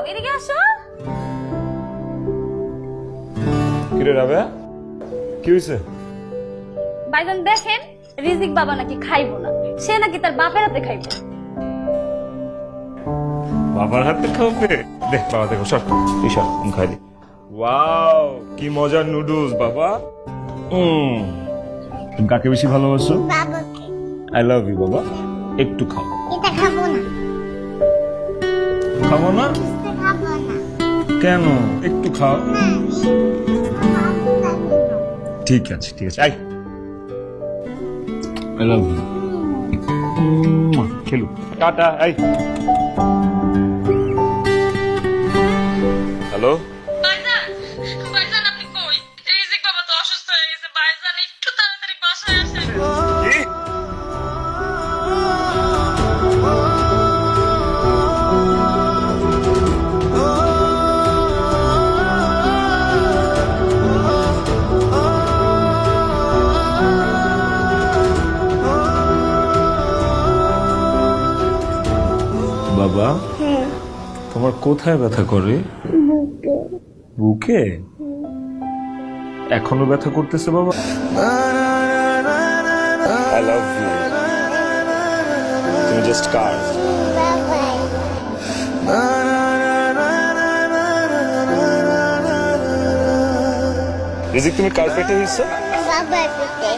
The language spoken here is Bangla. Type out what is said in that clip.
এদিকে আসো। কিরে রাবেয়া, কি হয়েছে? ভাইজান দেখেন, রিজিক বাবা নাকি খাইবো না, সে নাকি তার বাপের হাতে খাইবে। বাবার হাতে খাবে? দেখ বাবা, দেখো সর, তুই সর, আমি খাই দি। ওয়াও, কি মজার নুডলস বাবা। তুমি কাকে বেশি ভালোবাসো? বাবাকে। আই লাভ ইউ বাবা। একটু খাও। এটা খাবো না। খাবো না? এটা খাবো না। কেন? একটু খাও। না, খাবো না। ঠিক আছে, ঠিক আছে, আই আই লাভ ইউ। খেলু, টাটা, আই। হ্যালো, ভাইজান, ভাইজান আপনি কই? রিজিক বাবা তো অসুস্থ হয়ে গেছে, ভাইজান একটু তাড়াতাড়ি বাসায় আসেন। কি? বাবা, তোমার কোথায় ব্যথা করে? বুকে? এখনো ব্যথা করতেছে বাবা? I love you. তুমি জাস্ট কার। বাবাই। রিজিক, তুমি কার পেটে হয়েছে? বাবার পেটে।